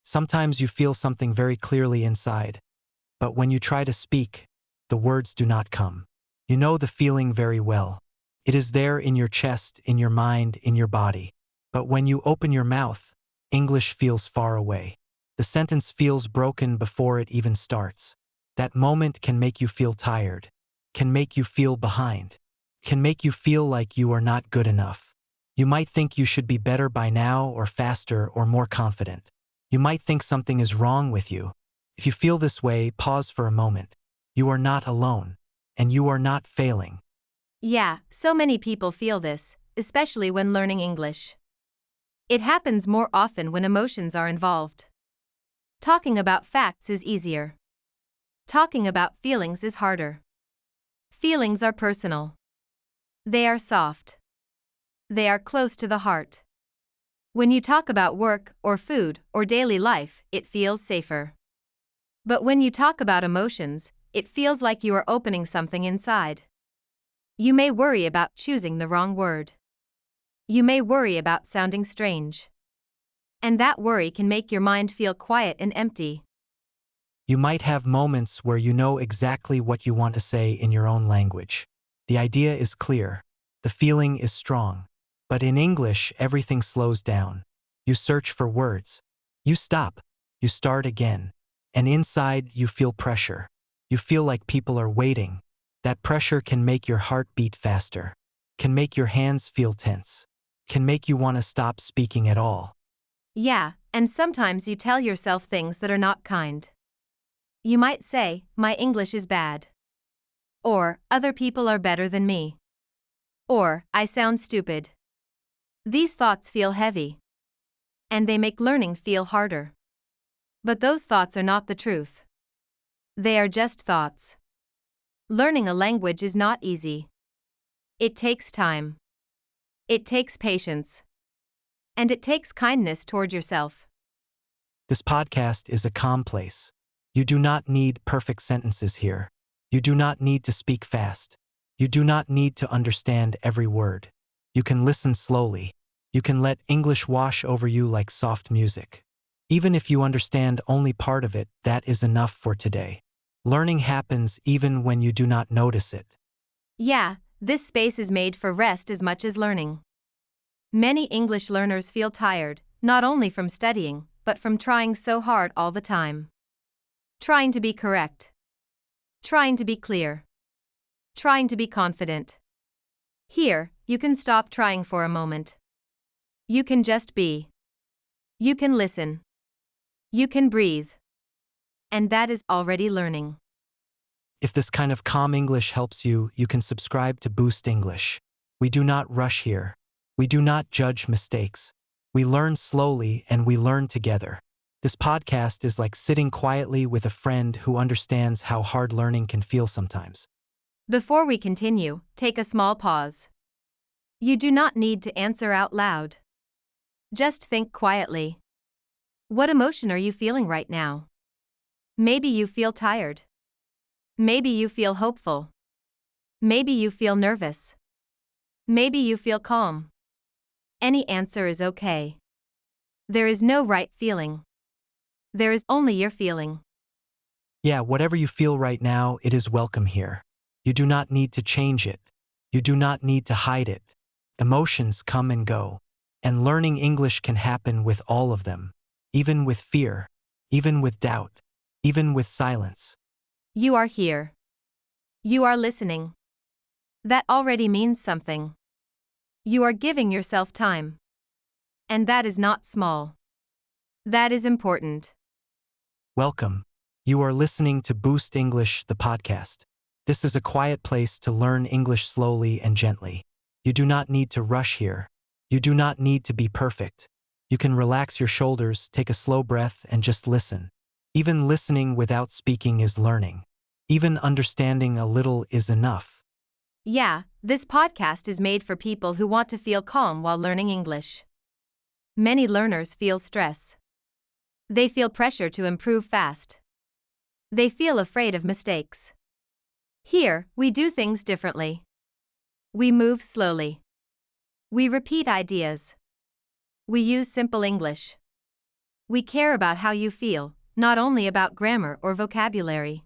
Sometimes you feel something very clearly inside, but when you try to speak, the words do not come. You know the feeling very well. It is there in your chest, in your mind, in your body. But when you open your mouth, English feels far away. The sentence feels broken before it even starts. That moment can make you feel tired, can make you feel behind, can make you feel like you are not good enough. You might think you should be better by now, or faster, or more confident. You might think something is wrong with you. If you feel this way, pause for a moment. You are not alone, and you are not failing. Yeah, so many people feel this, especially when learning English. It happens more often when emotions are involved. Talking about facts is easier. Talking about feelings is harder. Feelings are personal. They are soft. They are close to the heart. When you talk about work, or food, or daily life, it feels safer. But when you talk about emotions, it feels like you are opening something inside. You may worry about choosing the wrong word. You may worry about sounding strange. And that worry can make your mind feel quiet and empty. You might have moments where you know exactly what you want to say in your own language. The idea is clear. The feeling is strong. But in English, everything slows down. You search for words. You stop. You start again. And inside, you feel pressure. You feel like people are waiting. That pressure can make your heart beat faster, can make your hands feel tense, can make you want to stop speaking at all. Yeah, and sometimes you tell yourself things that are not kind. You might say, "My English is bad." Or, "Other people are better than me." Or, "I sound stupid." These thoughts feel heavy. And they make learning feel harder. But those thoughts are not the truth. They are just thoughts. Learning a language is not easy. It takes time. It takes patience. And it takes kindness toward yourself. This podcast is a calm place. You do not need perfect sentences here. You do not need to speak fast. You do not need to understand every word. You can listen slowly. You can let English wash over you like soft music. Even if you understand only part of it, that is enough for today. Learning happens even when you do not notice it. Yeah, this space is made for rest as much as learning. Many English learners feel tired, not only from studying, but from trying so hard all the time. Trying to be correct. Trying to be clear. Trying to be confident. Here, you can stop trying for a moment. You can just be. You can listen. You can breathe. And that is already learning. If this kind of calm English helps you, you can subscribe to Boost English. We do not rush here. We do not judge mistakes. We learn slowly and we learn together. This podcast is like sitting quietly with a friend who understands how hard learning can feel sometimes. Before we continue, take a small pause. You do not need to answer out loud. Just think quietly. What emotion are you feeling right now? Maybe you feel tired. Maybe you feel hopeful. Maybe you feel nervous. Maybe you feel calm. Any answer is okay. There is no right feeling. There is only your feeling. Yeah, whatever you feel right now, it is welcome here. You do not need to change it. You do not need to hide it. Emotions come and go. And learning English can happen with all of them. Even with fear. Even with doubt. Even with silence. You are here. You are listening. That already means something. You are giving yourself time. And that is not small. That is important. Welcome. You are listening to Boost English, the podcast. This is a quiet place to learn English slowly and gently. You do not need to rush here. You do not need to be perfect. You can relax your shoulders, take a slow breath, and just listen. Even listening without speaking is learning. Even understanding a little is enough. Yeah, this podcast is made for people who want to feel calm while learning English. Many learners feel stress. They feel pressure to improve fast. They feel afraid of mistakes. Here, we do things differently. We move slowly. We repeat ideas. We use simple English. We care about how you feel, not only about grammar or vocabulary.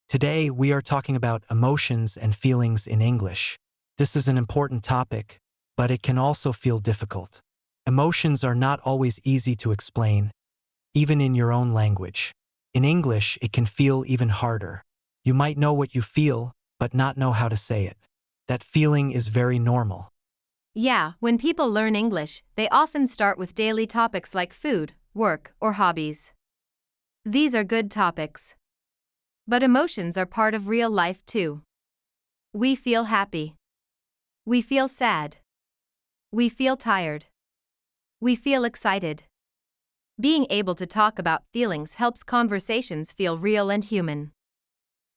Today, we are talking about emotions and feelings in English. This is an important topic, but it can also feel difficult. Emotions are not always easy to explain, even in your own language. In English, it can feel even harder. You might know what you feel, but not know how to say it. That feeling is very normal. Yeah, when people learn English, they often start with daily topics like food, work, or hobbies. These are good topics. But emotions are part of real life too. We feel happy. We feel sad. We feel tired. We feel excited. Being able to talk about feelings helps conversations feel real and human.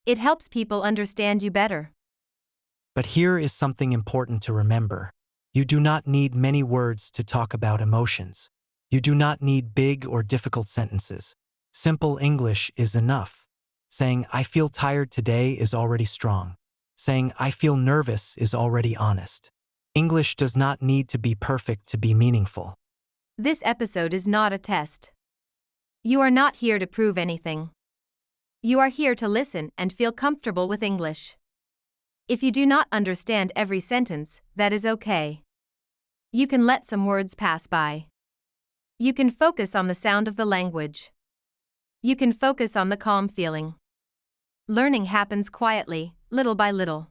It helps people understand you better. But here is something important to remember. You do not need many words to talk about emotions. You do not need big or difficult sentences. Simple English is enough. Saying, "I feel tired today" is already strong. Saying, "I feel nervous" is already honest. English does not need to be perfect to be meaningful. This episode is not a test. You are not here to prove anything. You are here to listen and feel comfortable with English. If you do not understand every sentence, that is okay. You can let some words pass by. You can focus on the sound of the language. You can focus on the calm feeling. Learning happens quietly, little by little.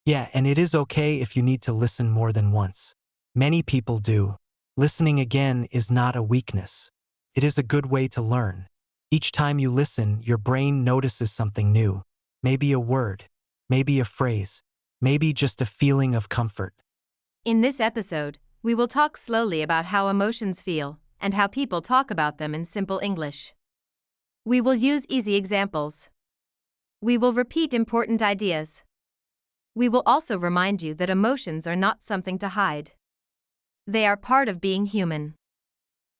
Yeah, and it is okay if you need to listen more than once. Many people do. Listening again is not a weakness. It is a good way to learn. Each time you listen, your brain notices something new. Maybe a word, maybe a phrase, maybe just a feeling of comfort. In this episode, we will talk slowly about how emotions feel and how people talk about them in simple English. We will use easy examples. We will repeat important ideas. We will also remind you that emotions are not something to hide. They are part of being human.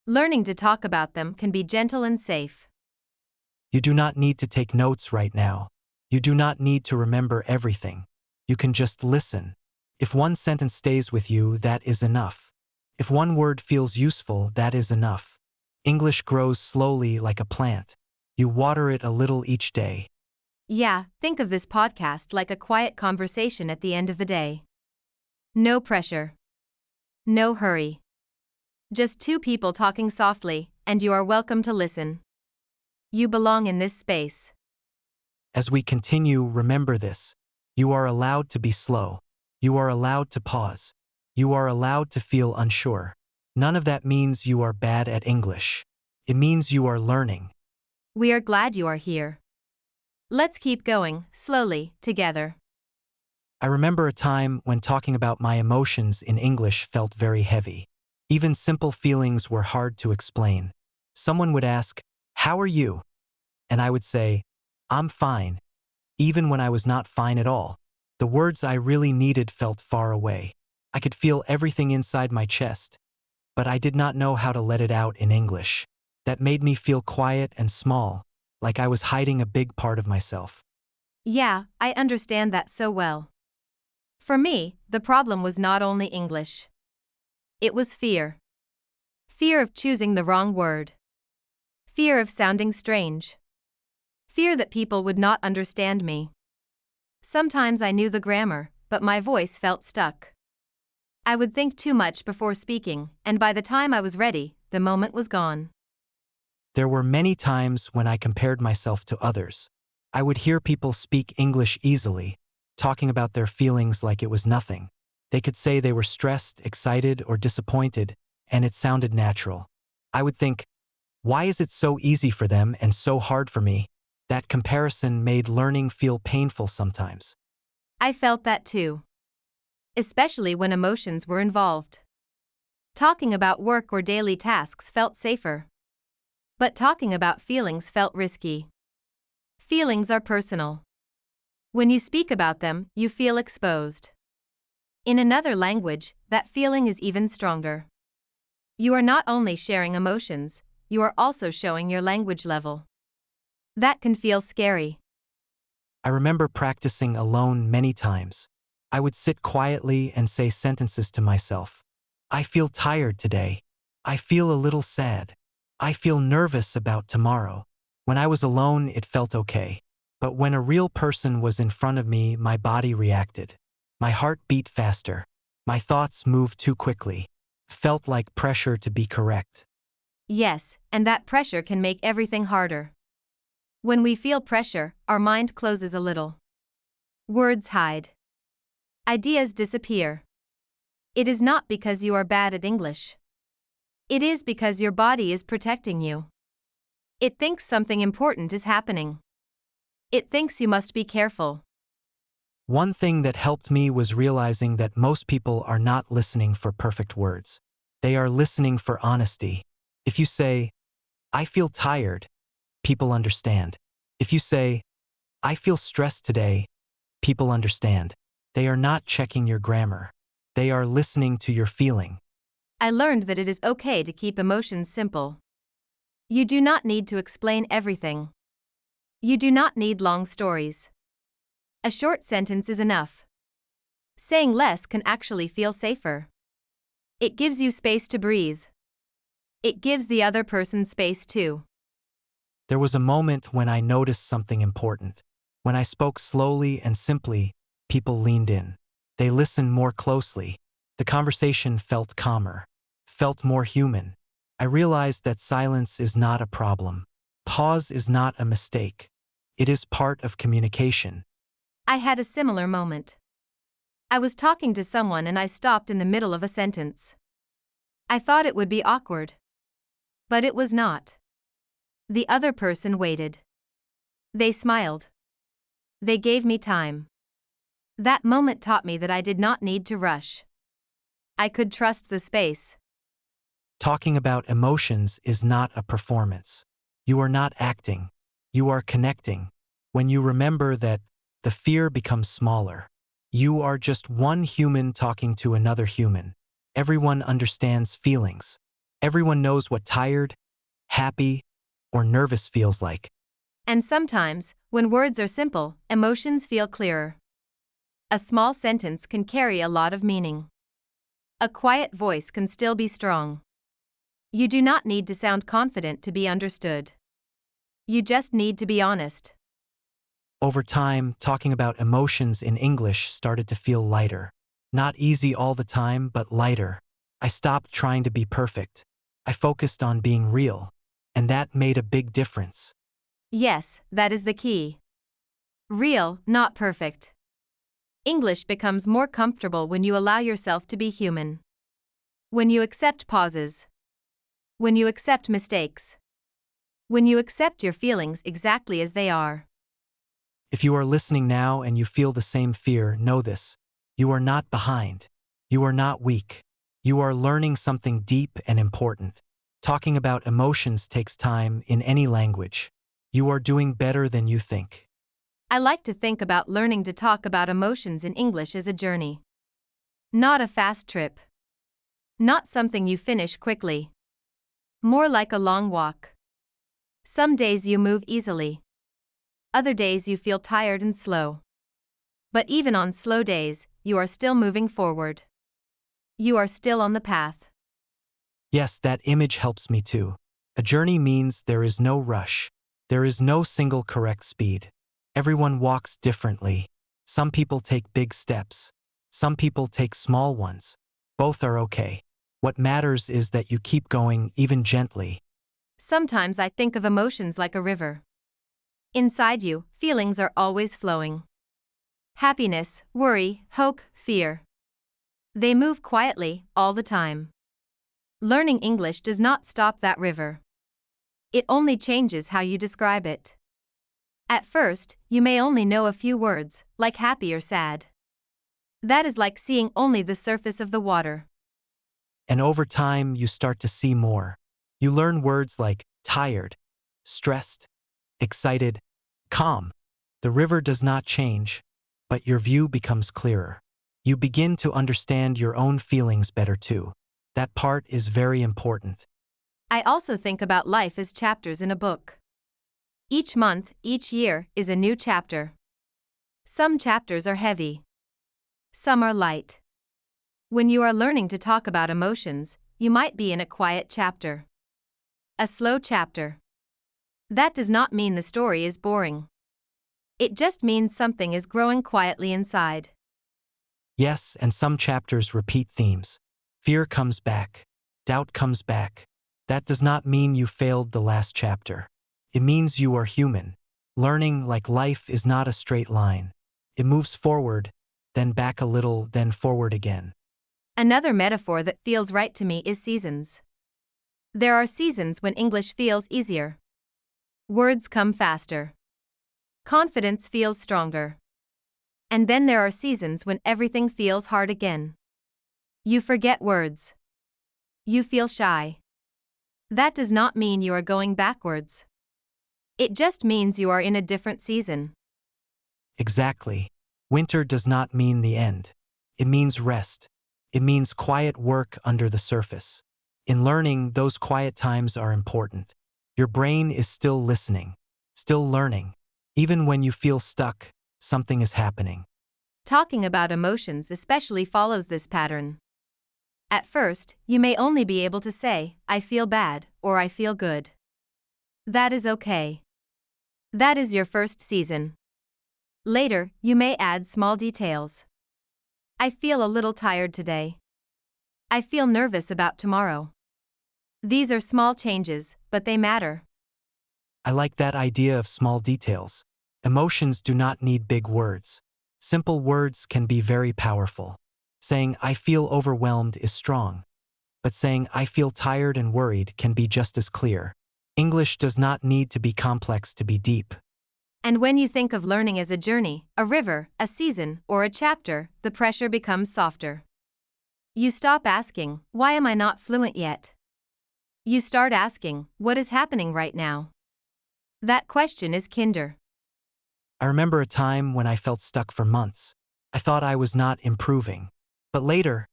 Learning to talk about them can be gentle and safe. You do not need to take notes right now. You do not need to remember everything. You can just listen. If one sentence stays with you, that is enough. If one word feels useful, that is enough. English grows slowly like a plant. You water it a little each day. Yeah, think of this podcast like a quiet conversation at the end of the day. No pressure. No hurry. Just two people talking softly, and you are welcome to listen. You belong in this space. As we continue, remember this. You are allowed to be slow. You are allowed to pause. You are allowed to feel unsure. None of that means you are bad at English. It means you are learning. We are glad you are here. Let's keep going, slowly, together. I remember a time when talking about my emotions in English felt very heavy. Even simple feelings were hard to explain. Someone would ask, "How are you?" And I would say, "I'm fine," even when I was not fine at all. The words I really needed felt far away. I could feel everything inside my chest, but I did not know how to let it out in English. That made me feel quiet and small, like I was hiding a big part of myself. Yeah, I understand that so well. For me, the problem was not only English. It was fear. Fear of choosing the wrong word. Fear of sounding strange. Fear that people would not understand me. Sometimes I knew the grammar, but my voice felt stuck. I would think too much before speaking, and by the time I was ready, the moment was gone. There were many times when I compared myself to others. I would hear people speak English easily, talking about their feelings like it was nothing. They could say they were stressed, excited, or disappointed, and it sounded natural. I would think, why is it so easy for them and so hard for me? That comparison made learning feel painful sometimes. I felt that too. Especially when emotions were involved. Talking about work or daily tasks felt safer. But talking about feelings felt risky. Feelings are personal. When you speak about them, you feel exposed. In another language, that feeling is even stronger. You are not only sharing emotions, you are also showing your language level. That can feel scary. I remember practicing alone many times. I would sit quietly and say sentences to myself. "I feel tired today. I feel a little sad." I feel nervous about tomorrow. When I was alone, it felt okay. But when a real person was in front of me, my body reacted. My heart beat faster. My thoughts moved too quickly. Felt like pressure to be correct. Yes, and that pressure can make everything harder. When we feel pressure, our mind closes a little. Words hide. Ideas disappear. It is not because you are bad at English. It is because your body is protecting you. It thinks something important is happening. It thinks you must be careful. One thing that helped me was realizing that most people are not listening for perfect words. They are listening for honesty. If you say, I feel tired, people understand. If you say, I feel stressed today, people understand. They are not checking your grammar. They are listening to your feeling. I learned that it is okay to keep emotions simple. You do not need to explain everything. You do not need long stories. A short sentence is enough. Saying less can actually feel safer. It gives you space to breathe. It gives the other person space too. There was a moment when I noticed something important. When I spoke slowly and simply, people leaned in. They listened more closely. The conversation felt calmer, felt more human. I realized that silence is not a problem. Pause is not a mistake. It is part of communication. I had a similar moment. I was talking to someone and I stopped in the middle of a sentence. I thought it would be awkward. But it was not. The other person waited. They smiled. They gave me time. That moment taught me that I did not need to rush. I could trust the space. Talking about emotions is not a performance. You are not acting. You are connecting. When you remember that, the fear becomes smaller. You are just one human talking to another human. Everyone understands feelings. Everyone knows what tired, happy, or nervous feels like. And sometimes, when words are simple, emotions feel clearer. A small sentence can carry a lot of meaning. A quiet voice can still be strong. You do not need to sound confident to be understood. You just need to be honest. Over time, talking about emotions in English started to feel lighter. Not easy all the time, but lighter. I stopped trying to be perfect. I focused on being real. And that made a big difference. Yes, that is the key. Real, not perfect. English becomes more comfortable when you allow yourself to be human. When you accept pauses. When you accept mistakes. When you accept your feelings exactly as they are. If you are listening now and you feel the same fear, know this. You are not behind. You are not weak. You are learning something deep and important. Talking about emotions takes time in any language. You are doing better than you think. I like to think about learning to talk about emotions in English as a journey. Not a fast trip. Not something you finish quickly. More like a long walk. Some days you move easily. Other days you feel tired and slow. But even on slow days, you are still moving forward. You are still on the path. Yes, that image helps me too. A journey means there is no rush. There is no single correct speed. Everyone walks differently. Some people take big steps. Some people take small ones. Both are okay. What matters is that you keep going, even gently. Sometimes I think of emotions like a river. Inside you, feelings are always flowing. Happiness, worry, hope, fear. They move quietly, all the time. Learning English does not stop that river. It only changes how you describe it. At first, you may only know a few words, like happy or sad. That is like seeing only the surface of the water. And over time, you start to see more. You learn words like tired, stressed, excited, calm. The river does not change, but your view becomes clearer. You begin to understand your own feelings better too. That part is very important. I also think about life as chapters in a book. Each month, each year, is a new chapter. Some chapters are heavy. Some are light. When you are learning to talk about emotions, you might be in a quiet chapter. a slow chapter. That does not mean the story is boring. It just means something is growing quietly inside. Yes, and some chapters repeat themes. Fear comes back. Doubt comes back. That does not mean you failed the last chapter. It means you are human. Learning, like life, is not a straight line. It moves forward, then back a little, then forward again. Another metaphor that feels right to me is seasons. There are seasons when English feels easier. Words come faster. Confidence feels stronger. And then there are seasons when everything feels hard again. You forget words. You feel shy. That does not mean you are going backwards. It just means you are in a different season. Exactly. Winter does not mean the end. It means rest. It means quiet work under the surface. In learning, those quiet times are important. Your brain is still listening, still learning. Even when you feel stuck, something is happening. Talking about emotions especially follows this pattern. At first, you may only be able to say, I feel bad, or I feel good. That is okay. That is your first season. Later, you may add small details. I feel a little tired today. I feel nervous about tomorrow. These are small changes, but they matter. I like that idea of small details. Emotions do not need big words. Simple words can be very powerful. Saying, I feel overwhelmed is strong. But saying, I feel tired and worried can be just as clear. English does not need to be complex to be deep. And when you think of learning as a journey, a river, a season, or a chapter, the pressure becomes softer. You stop asking, why am I not fluent yet? You start asking, what is happening right now? That question is kinder. I remember a time when I felt stuck for months. I thought I was not improving. But later,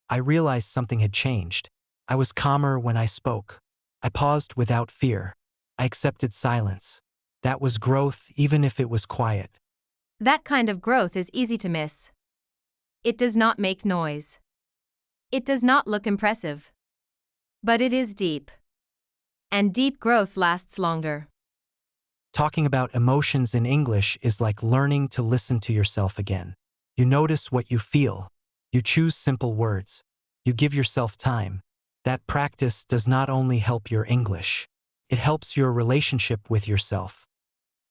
I realized something had changed. I was calmer when I spoke. I paused without fear. I accepted silence. That was growth, even if it was quiet. That kind of growth is easy to miss. It does not make noise. It does not look impressive. But it is deep. And deep growth lasts longer. Talking about emotions in English is like learning to listen to yourself again. You notice what you feel. You choose simple words. You give yourself time. That practice does not only help your English. It helps your relationship with yourself.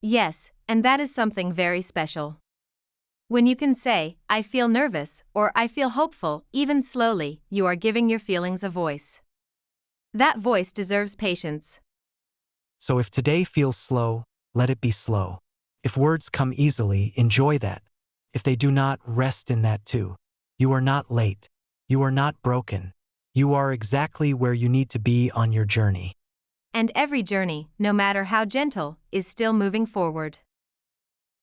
Yes, and that is something very special. When you can say, I feel nervous, or I feel hopeful, even slowly, you are giving your feelings a voice. That voice deserves patience. So if today feels slow, let it be slow. If words come easily, enjoy that. If they do not, rest in that too. You are not late. You are not broken. You are exactly where you need to be on your journey. And every journey, no matter how gentle, is still moving forward.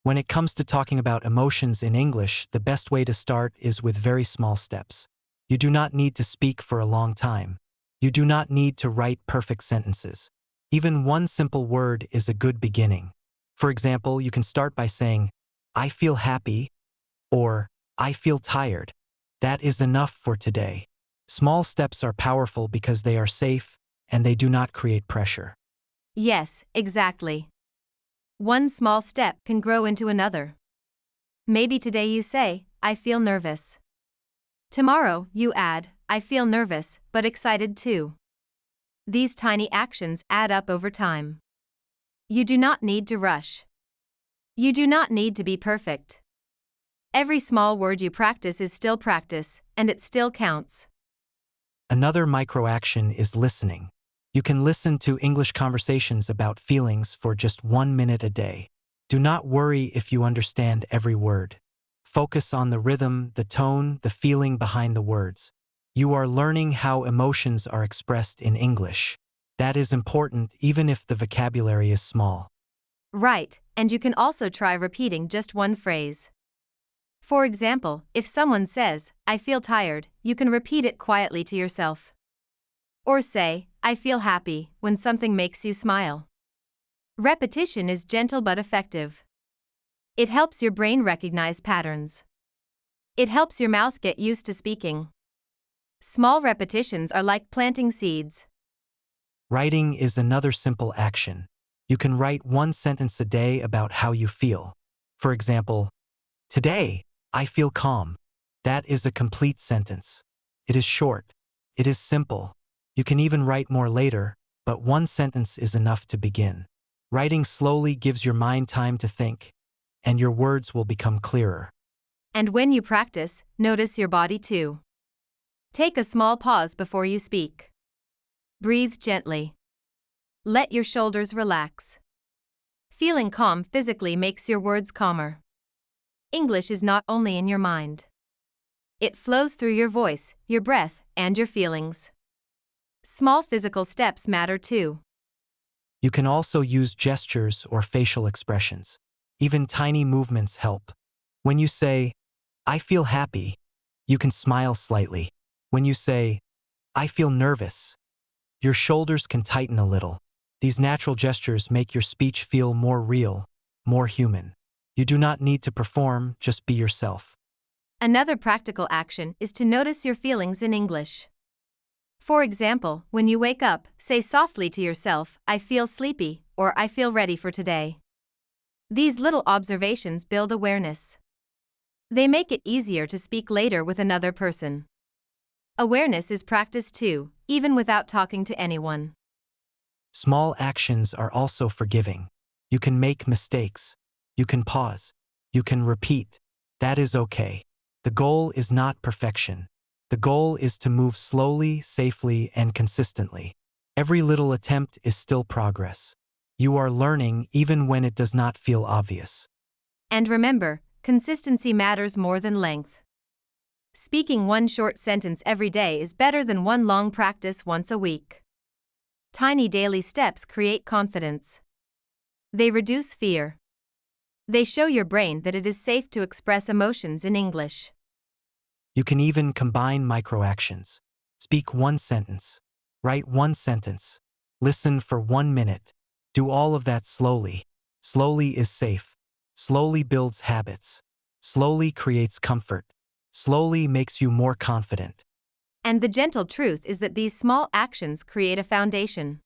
When it comes to talking about emotions in English, the best way to start is with very small steps. You do not need to speak for a long time. You do not need to write perfect sentences. Even one simple word is a good beginning. For example, you can start by saying, I feel happy, or I feel tired. That is enough for today. Small steps are powerful because they are safe and they do not create pressure. Yes, exactly. One small step can grow into another. Maybe today you say, I feel nervous. Tomorrow, you add, I feel nervous, but excited too. These tiny actions add up over time. You do not need to rush. You do not need to be perfect. Every small word you practice is still practice, and it still counts. Another micro-action is listening. You can listen to English conversations about feelings for just 1 minute a day. Do not worry if you understand every word. Focus on the rhythm, the tone, the feeling behind the words. You are learning how emotions are expressed in English. That is important even if the vocabulary is small. Right, and you can also try repeating just one phrase. For example, if someone says, I feel tired, you can repeat it quietly to yourself. Or say, I feel happy, when something makes you smile. Repetition is gentle but effective. It helps your brain recognize patterns. It helps your mouth get used to speaking. Small repetitions are like planting seeds. Writing is another simple action. You can write one sentence a day about how you feel. For example, today, I feel calm. That is a complete sentence. It is short. It is simple. You can even write more later, but one sentence is enough to begin. Writing slowly gives your mind time to think, and your words will become clearer. And when you practice, notice your body too. Take a small pause before you speak. Breathe gently. Let your shoulders relax. Feeling calm physically makes your words calmer. English is not only in your mind. It flows through your voice, your breath, and your feelings. Small physical steps matter too. You can also use gestures or facial expressions. Even tiny movements help. When you say, I feel happy, you can smile slightly. When you say, I feel nervous, your shoulders can tighten a little. These natural gestures make your speech feel more real, more human. You do not need to perform, just be yourself. Another practical action is to notice your feelings in English. For example, when you wake up, say softly to yourself, I feel sleepy, or I feel ready for today. These little observations build awareness. They make it easier to speak later with another person. Awareness is practiced too, even without talking to anyone. Small actions are also forgiving. You can make mistakes. You can pause. You can repeat. That is okay. The goal is not perfection. The goal is to move slowly, safely, and consistently. Every little attempt is still progress. You are learning even when it does not feel obvious. And remember, consistency matters more than length. Speaking one short sentence every day is better than one long practice once a week. Tiny daily steps create confidence. They reduce fear. They show your brain that it is safe to express emotions in English. You can even combine microactions. Speak one sentence. Write one sentence. Listen for 1 minute. Do all of that slowly. Slowly is safe. Slowly builds habits. Slowly creates comfort. Slowly makes you more confident. And the gentle truth is that these small actions create a foundation.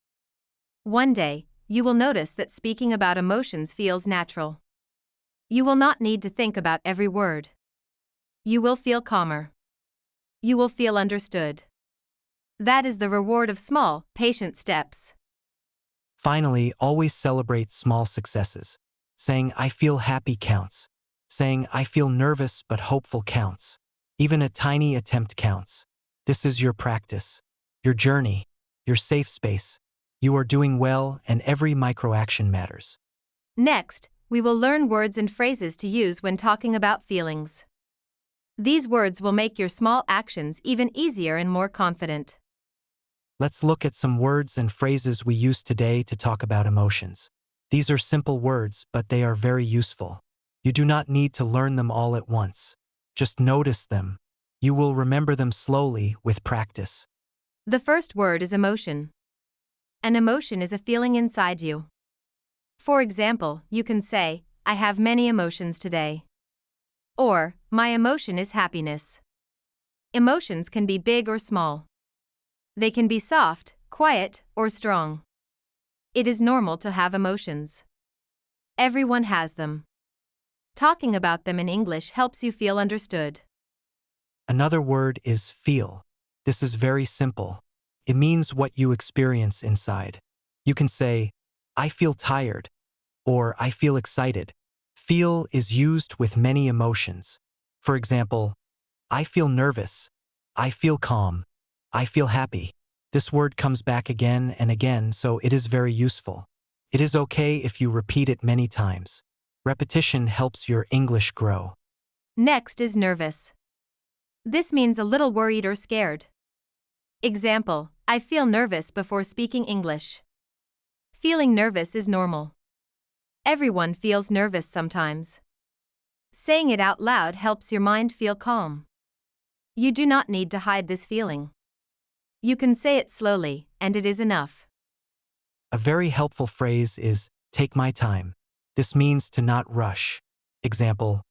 One day, you will notice that speaking about emotions feels natural. You will not need to think about every word. You will feel calmer. You will feel understood. That is the reward of small, patient steps. Finally, always celebrate small successes. Saying, I feel happy counts. Saying, I feel nervous but hopeful counts. Even a tiny attempt counts. This is your practice, your journey, your safe space. You are doing well, and every microaction matters. Next, we will learn words and phrases to use when talking about feelings. These words will make your small actions even easier and more confident. Let's look at some words and phrases we use today to talk about emotions. These are simple words, but they are very useful. You do not need to learn them all at once. Just notice them. You will remember them slowly with practice. The first word is emotion. An emotion is a feeling inside you. For example, you can say, I have many emotions today. Or, my emotion is happiness. Emotions can be big or small. They can be soft, quiet, or strong. It is normal to have emotions. Everyone has them. Talking about them in English helps you feel understood. Another word is feel. This is very simple. It means what you experience inside. You can say, I feel tired, or I feel excited. Feel is used with many emotions. For example, I feel nervous. I feel calm. I feel happy. This word comes back again and again, so it is very useful. It is okay if you repeat it many times. Repetition helps your English grow. Next is nervous. This means a little worried or scared. Example, I feel nervous before speaking English. Feeling nervous is normal. Everyone feels nervous sometimes. Saying it out loud helps your mind feel calm. You do not need to hide this feeling. You can say it slowly, and it is enough. A very helpful phrase is, take my time. This means to not rush. Example,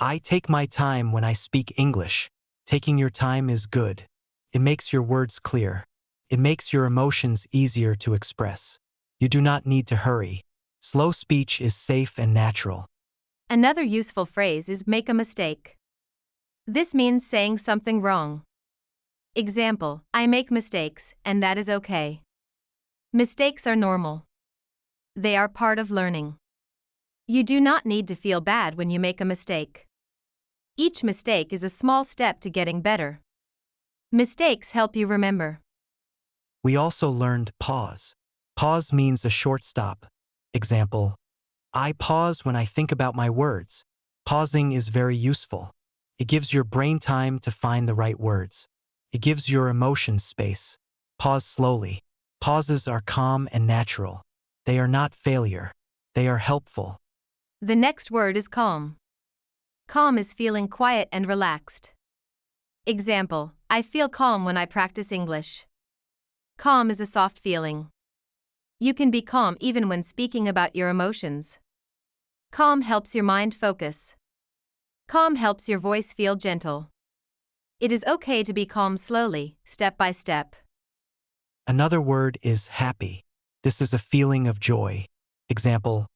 I take my time when I speak English. Taking your time is good. It makes your words clear. It makes your emotions easier to express. You do not need to hurry. Slow speech is safe and natural. Another useful phrase is make a mistake. This means saying something wrong. Example, I make mistakes, and that is okay. Mistakes are normal. They are part of learning. You do not need to feel bad when you make a mistake. Each mistake is a small step to getting better. Mistakes help you remember. We also learned pause. Pause means a short stop. Example, I pause when I think about my words. Pausing is very useful. It gives your brain time to find the right words. It gives your emotions space. Pause slowly. Pauses are calm and natural. They are not failure. They are helpful. The next word is calm. Calm is feeling quiet and relaxed. Example, I feel calm when I practice English. Calm is a soft feeling. You can be calm even when speaking about your emotions. Calm helps your mind focus. Calm helps your voice feel gentle. It is okay to be calm slowly, step by step. Another word is happy. This is a feeling of joy. Example,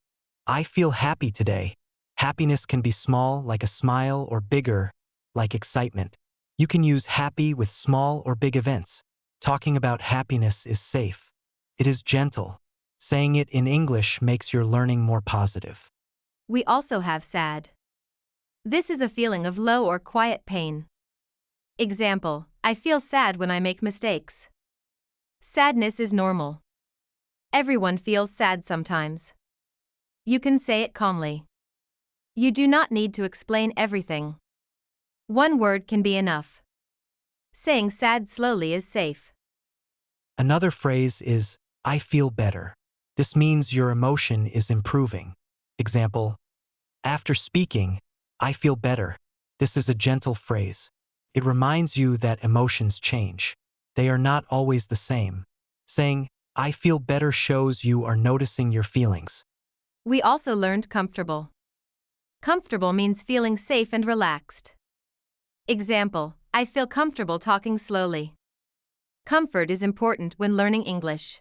I feel happy today. Happiness can be small, like a smile, or bigger, like excitement. You can use happy with small or big events. Talking about happiness is safe. It is gentle. Saying it in English makes your learning more positive. We also have sad. This is a feeling of low or quiet pain. Example, I feel sad when I make mistakes. Sadness is normal. Everyone feels sad sometimes. You can say it calmly. You do not need to explain everything. One word can be enough. Saying sad slowly is safe. Another phrase is, I feel better. This means your emotion is improving. Example, after speaking, I feel better. This is a gentle phrase. It reminds you that emotions change. They are not always the same. Saying, I feel better shows you are noticing your feelings. We also learned comfortable. Comfortable means feeling safe and relaxed. Example, I feel comfortable talking slowly. Comfort is important when learning English.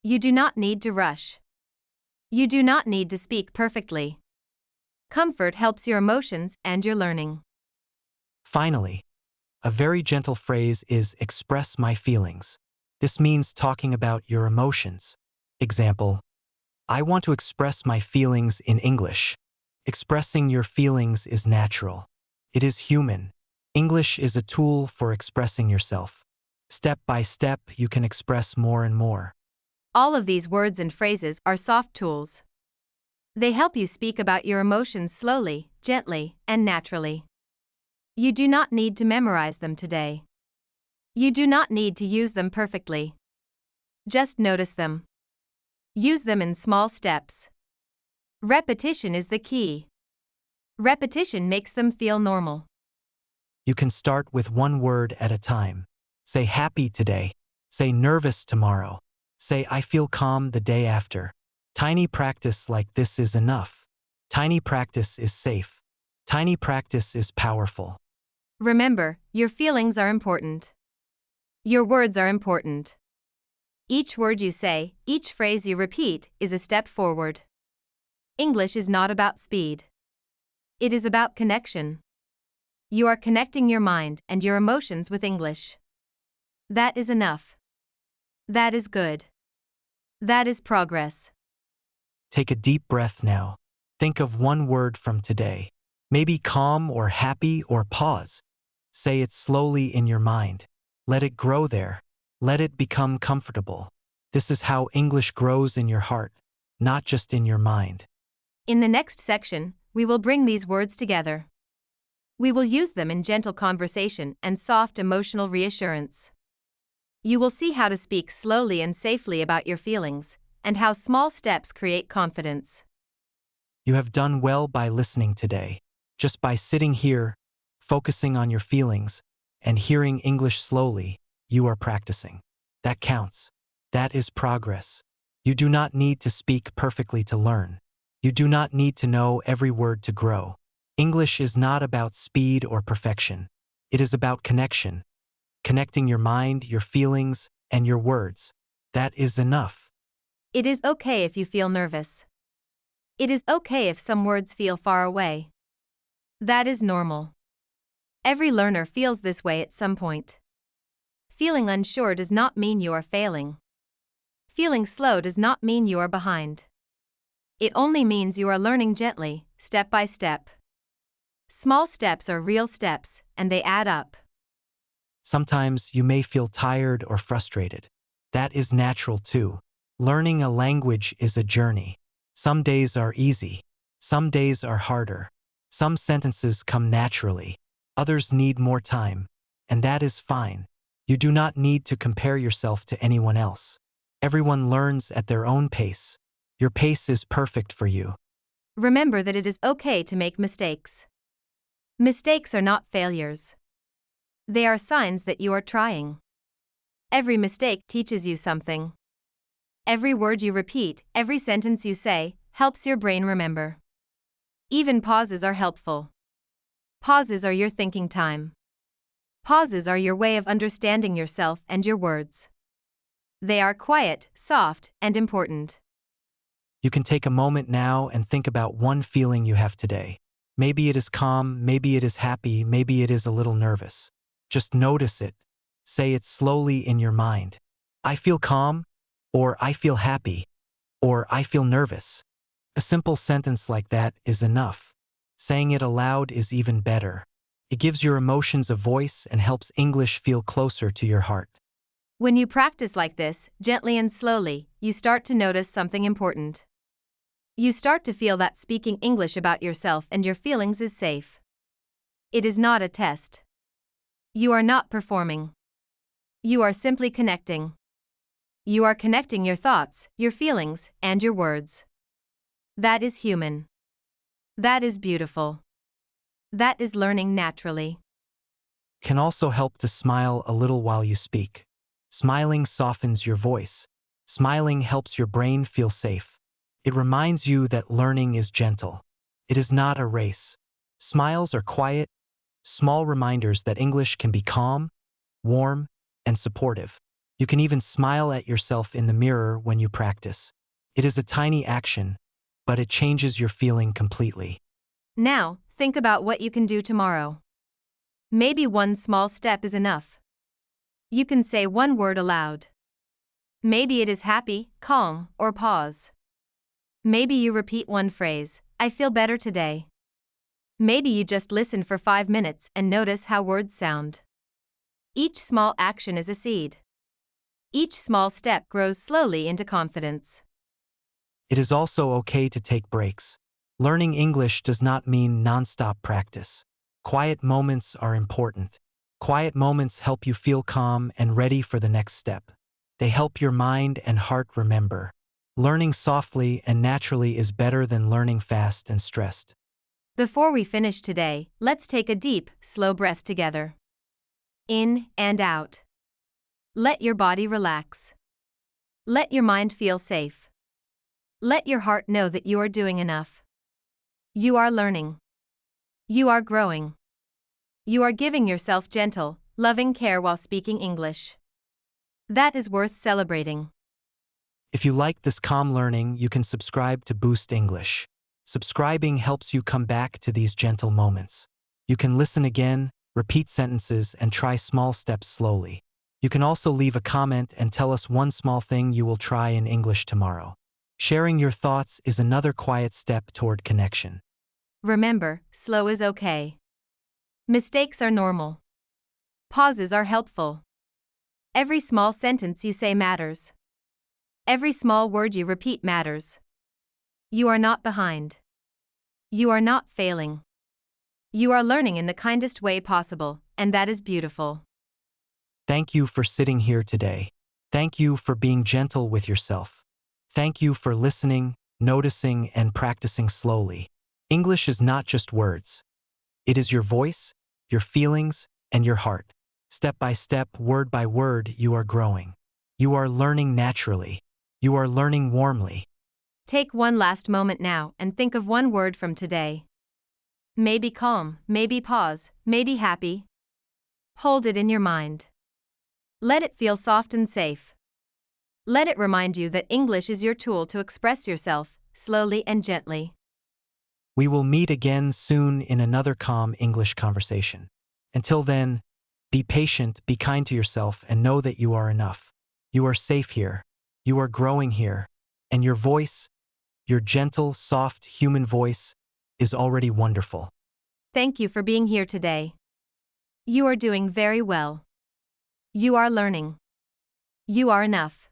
You do not need to rush. You do not need to speak perfectly. Comfort helps your emotions and your learning. Finally, a very gentle phrase is express my feelings. This means talking about your emotions. Example, I want to express my feelings in English. Expressing your feelings is natural. It is human. English is a tool for expressing yourself. Step by step, you can express more and more. All of these words and phrases are soft tools. They help you speak about your emotions slowly, gently, and naturally. You do not need to memorize them today. You do not need to use them perfectly. Just notice them. Use them in small steps. Repetition is the key. Repetition makes them feel normal. You can start with one word at a time. Say happy today. Say nervous tomorrow. Say I feel calm the day after. Tiny practice like this is enough. Tiny practice is safe. Tiny practice is powerful. Remember, your feelings are important. Your words are important. Each word you say, each phrase you repeat, is a step forward. English is not about speed. It is about connection. You are connecting your mind and your emotions with English. That is enough. That is good. That is progress. Take a deep breath now. Think of one word from today. Maybe calm or happy or pause. Say it slowly in your mind. Let it grow there. Let it become comfortable. This is how English grows in your heart, not just in your mind. In the next section, we will bring these words together. We will use them in gentle conversation and soft emotional reassurance. You will see how to speak slowly and safely about your feelings, and how small steps create confidence. You have done well by listening today. Just by sitting here, focusing on your feelings, and hearing English slowly, you are practicing. That counts. That is progress. You do not need to speak perfectly to learn. You do not need to know every word to grow. English is not about speed or perfection. It is about connection. Connecting your mind, your feelings, and your words. That is enough. It is okay if you feel nervous. It is okay if some words feel far away. That is normal. Every learner feels this way at some point. Feeling unsure does not mean you are failing. Feeling slow does not mean you are behind. It only means you are learning gently, step by step. Small steps are real steps, and they add up. Sometimes you may feel tired or frustrated. That is natural too. Learning a language is a journey. Some days are easy. Some days are harder. Some sentences come naturally. Others need more time. And that is fine. You do not need to compare yourself to anyone else. Everyone learns at their own pace. Your pace is perfect for you. Remember that it is okay to make mistakes. Mistakes are not failures. They are signs that you are trying. Every mistake teaches you something. Every word you repeat, every sentence you say, helps your brain remember. Even pauses are helpful. Pauses are your thinking time. Pauses are your way of understanding yourself and your words. They are quiet, soft, and important. You can take a moment now and think about one feeling you have today. Maybe it is calm, maybe it is happy, maybe it is a little nervous. Just notice it. Say it slowly in your mind. I feel calm, or I feel happy, or I feel nervous. A simple sentence like that is enough. Saying it aloud is even better. It gives your emotions a voice and helps English feel closer to your heart. When you practice like this, gently and slowly, you start to notice something important. You start to feel that speaking English about yourself and your feelings is safe. It is not a test. You are not performing. You are simply connecting. You are connecting your thoughts, your feelings, and your words. That is human. That is beautiful. That is learning naturally. Can also help to smile a little while you speak. Smiling softens your voice. Smiling helps your brain feel safe. It reminds you that learning is gentle. It is not a race. Smiles are quiet, small reminders that English can be calm, warm, and supportive. You can even smile at yourself in the mirror when you practice. It is a tiny action, but it changes your feeling completely. Now, think about what you can do tomorrow. Maybe one small step is enough. You can say one word aloud. Maybe it is happy, calm, or pause. Maybe you repeat one phrase, I feel better today. Maybe you just listen for 5 minutes and notice how words sound. Each small action is a seed. Each small step grows slowly into confidence. It is also okay to take breaks. Learning English does not mean non-stop practice. Quiet moments are important. Quiet moments help you feel calm and ready for the next step. They help your mind and heart remember. Learning softly and naturally is better than learning fast and stressed. Before we finish today, let's take a deep, slow breath together. In and out. Let your body relax. Let your mind feel safe. Let your heart know that you are doing enough. You are learning. You are growing. You are giving yourself gentle, loving care while speaking English. That is worth celebrating. If you like this calm learning, you can subscribe to Boost English. Subscribing helps you come back to these gentle moments. You can listen again, repeat sentences, and try small steps slowly. You can also leave a comment and tell us one small thing you will try in English tomorrow. Sharing your thoughts is another quiet step toward connection. Remember, slow is okay. Mistakes are normal. Pauses are helpful. Every small sentence you say matters. Every small word you repeat matters. You are not behind. You are not failing. You are learning in the kindest way possible, and that is beautiful. Thank you for sitting here today. Thank you for being gentle with yourself. Thank you for listening, noticing, and practicing slowly. English is not just words. It is your voice, your feelings, and your heart. Step by step, word by word, you are growing. You are learning naturally. You are learning warmly. Take one last moment now and think of one word from today. Maybe calm, maybe pause, maybe happy. Hold it in your mind. Let it feel soft and safe. Let it remind you that English is your tool to express yourself, slowly and gently. We will meet again soon in another calm English conversation. Until then, be patient, be kind to yourself, and know that you are enough. You are safe here. You are growing here. And your voice, your gentle, soft, human voice, is already wonderful. Thank you for being here today. You are doing very well. You are learning. You are enough.